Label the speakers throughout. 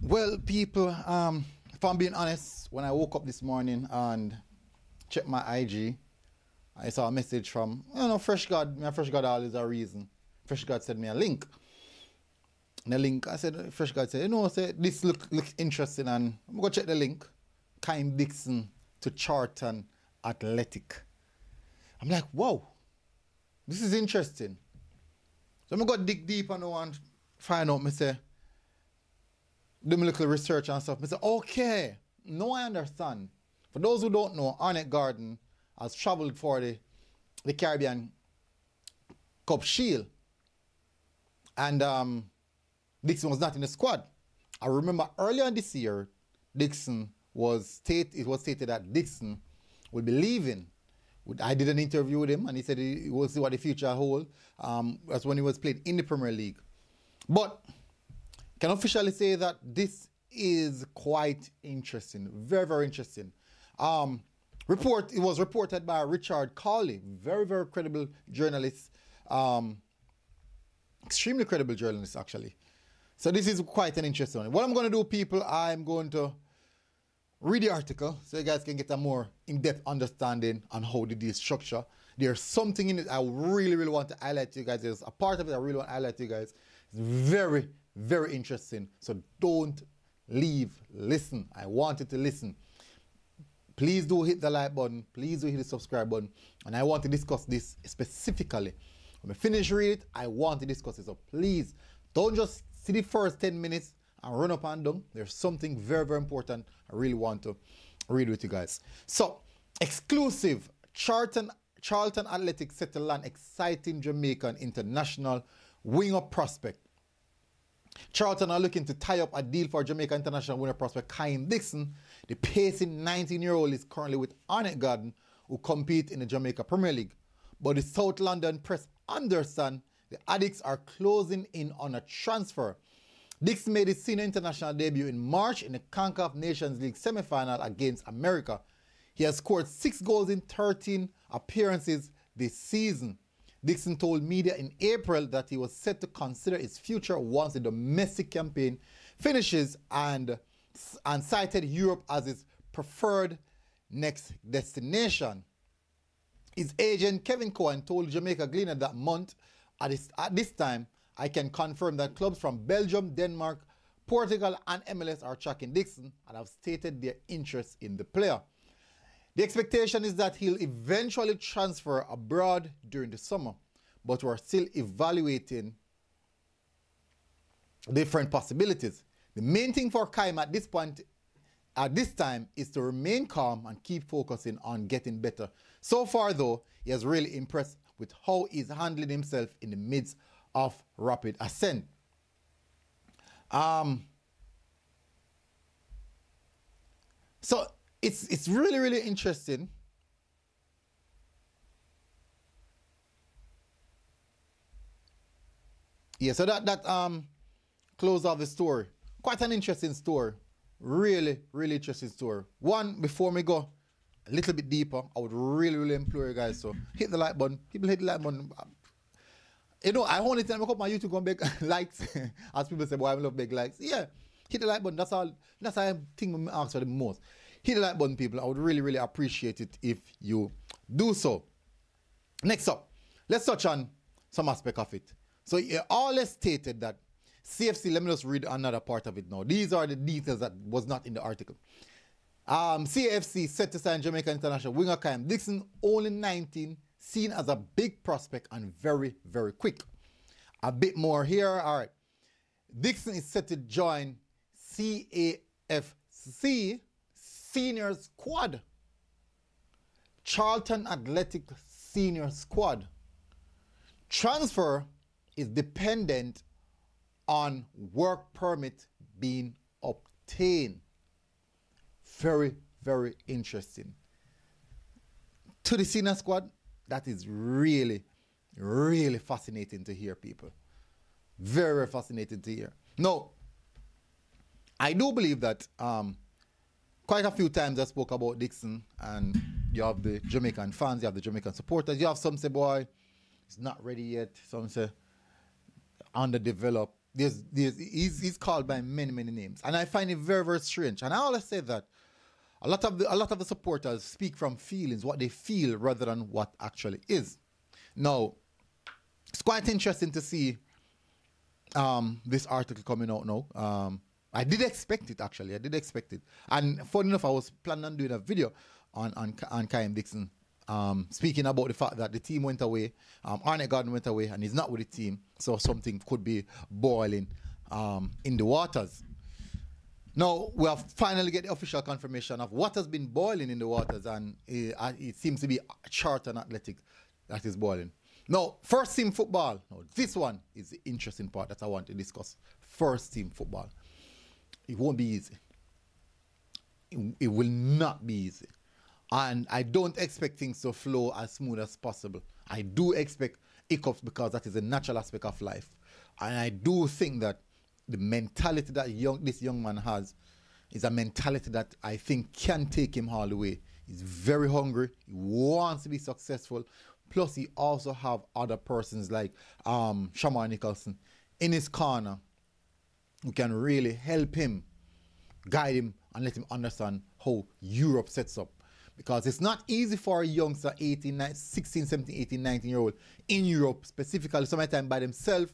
Speaker 1: Well, people, if I'm being honest, when I woke up this morning and checked my IG, I saw a message from, Fresh God. My Fresh God always a reason. Fresh God sent me a link. And the link, I said, Fresh God said, this looks interesting, and I'm going to check the link. Kaheim Dixon to Charlton Athletic. I'm like, whoa, this is interesting. So I'm going to dig deep and I and find out, do my little research and stuff. I say, okay, now I understand. For those who don't know, Arnett Garden has traveled for the Caribbean Cup Shield. And Dixon was not in the squad. I remember earlier this year, it was stated that Dixon would be leaving. I did an interview with him and he said he will see what the future holds. That's when he was playing in the Premier League. But I can officially say that this is quite interesting. Very, very interesting. It was reported by Richard Cawley, very, very credible journalist. Extremely credible journalist, actually. So this is quite an interesting one. What I'm going to do, people, I'm going to read the article so you guys can get a more in-depth understanding on how the deal is structured. There's something in it I really, really want to highlight to you guys. There's a part of it I really want to highlight to you guys. It's very, very interesting. So don't leave. Listen. I want you to listen. Please do hit the like button. Please do hit the subscribe button. And I want to discuss this specifically. When I finish reading it, I want to discuss it. So please don't just see the first 10 minutes and run up and down. There's something very, very important I really want to read with you guys. So, exclusive. Charlton Athletic set to land exciting Jamaican international winger prospect. Charlton are looking to tie up a deal for Jamaica international winger prospect Kaheim Dixon. The pacing 19-year-old is currently with Arnett Garden, who compete in the Jamaica Premier League. But the South London press understand the Addicts are closing in on a transfer. Dixon made his senior international debut in March in the CONCACAF Nations League semi-final against America. He has scored 6 goals in 13 appearances this season. Dixon told media in April that he was set to consider his future once the domestic campaign finishes and cited Europe as his preferred next destination. His agent Kevin Cohen told Jamaica Gleaner that month, at this time, I can confirm that clubs from Belgium, Denmark, Portugal and MLS are tracking Dixon and have stated their interest in the player. The expectation is that he'll eventually transfer abroad during the summer, but we're still evaluating different possibilities. The main thing for Kaheim at this time is to remain calm and keep focusing on getting better. So far though, he has really impressed with how he's handling himself in the midst of rapid ascent. So it's really, really interesting. Yeah, so that close off the story. Quite an interesting story. Really, really interesting story. One, before me go a little bit deeper, I would really, really implore you guys to hit the like button. People hit the like button. I only time I come on YouTube and beg likes. As people say, boy, I love big likes. Yeah, hit the like button. That's all. That's I think I ask for the most. Hit the like button, people. I would really, really appreciate it if you do so. Next up, let's touch on some aspect of it. So all is stated that CFC, let me just read another part of it now. These are the details that was not in the article. CFC set to sign Jamaica international winger Kaheim Dixon, only 19, seen as a big prospect and very, very quick. A bit more here. All right. Dixon is set to join CAFC senior squad. Charlton Athletic senior squad. Transfer is dependent on work permit being obtained. Very, very interesting. To the senior squad, that is really, really fascinating to hear, people. Very, very fascinating to hear. Now, I do believe that quite a few times I spoke about Dixon, and you have the Jamaican fans, you have the Jamaican supporters, you have some say, boy, it's not ready yet. Some say, underdeveloped. he's called by many, many names. And I find it very, very strange. And I always say that a lot of the supporters speak from feelings, what they feel, rather than what actually is. Now, it's quite interesting to see this article coming out now. I did expect it, actually. I did expect it. And funny enough, I was planning on doing a video on Kaheim Dixon, speaking about the fact that the team went away, Arnett Gordon went away, and he's not with the team, so something could be boiling in the waters. Now, we have finally get the official confirmation of what has been boiling in the waters, and it seems to be Charlton Athletic that is boiling. Now, first team football. Now, this one is the interesting part that I want to discuss. First team football. It won't be easy. It will not be easy. And I don't expect things to flow as smooth as possible. I do expect hiccups because that is a natural aspect of life. And I do think that the mentality that this young man has is a mentality that I think can take him all the way. He's very hungry. He wants to be successful. Plus, he also have other persons like Shamar Nicholson in his corner who can really help him, guide him, and let him understand how Europe sets up. Because it's not easy for a youngster, 16, 17, 18, 19-year-old in Europe, specifically sometimes by themselves,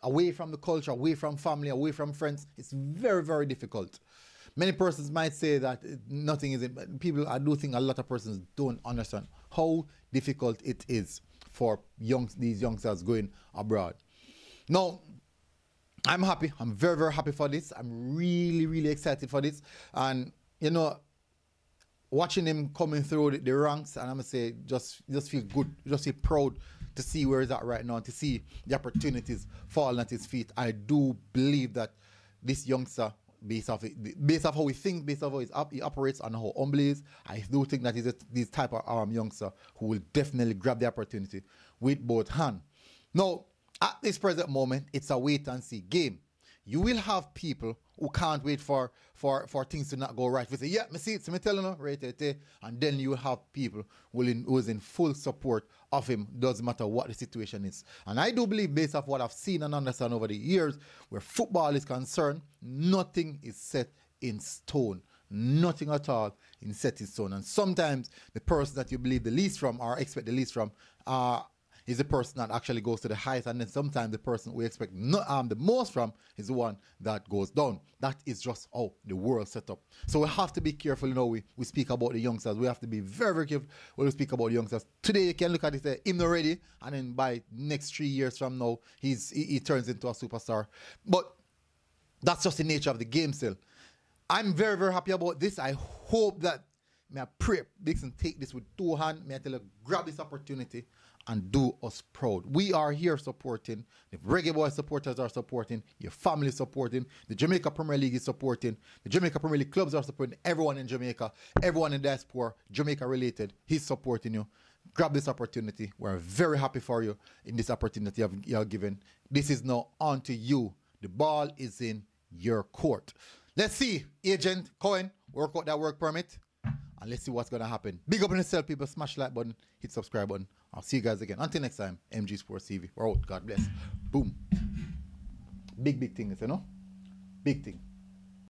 Speaker 1: away from the culture, away from family, away from friends. It's very, very difficult. Many persons might say that nothing is it, but people, I do think a lot of persons don't understand how difficult it is for these youngsters going abroad. Now, I'm happy. I'm very, very happy for this. I'm really, really excited for this. And, you know, watching him coming through the ranks, and I'm going to say, just feel good, just feel proud to see where he's at right now, and to see the opportunities falling at his feet. I do believe that this youngster, based off how he thinks, based off how he operates, and how humble he is, I do think that he's this type of youngster who will definitely grab the opportunity with both hands. Now, at this present moment, it's a wait and see game. You will have people who can't wait for things to not go right. They say, yeah, me see it, so me telling you, right, and then you will have people who is in full support of him, doesn't matter what the situation is. And I do believe, based off what I've seen and understand over the years, where football is concerned, nothing is set in stone. Nothing at all is set in stone. And sometimes the person that you believe the least from, or expect the least from, is the person that actually goes to the highest, and then sometimes the person we expect the most from is the one that goes down. That is just how the world set up. So we have to be careful, you know, we speak about the youngsters. We have to be very, very careful when we speak about the youngsters. Today you can look at it, say, him not ready, and then by next 3 years from now, he turns into a superstar. But that's just the nature of the game still. I'm very, very happy about this. I hope that, may I pray, Dixon take this with two hands. May I tell you, grab this opportunity and do us proud. We are here supporting. The Reggae Boyz supporters are supporting. Your family is supporting. The Jamaica Premier League is supporting. The Jamaica Premier League clubs are supporting. Everyone in Jamaica, everyone in diaspora, Jamaica related, he's supporting you. Grab this opportunity. We're very happy for you in this opportunity you have given. This is now on to you. The ball is in your court. Let's see, Agent Cohen, work out that work permit. And let's see what's going to happen. Big up on yourself, people. Smash the like button. Hit subscribe button. I'll see you guys again. Until next time, MG Sports TV. We're out. God bless. Boom. Big thing, you know? Big thing.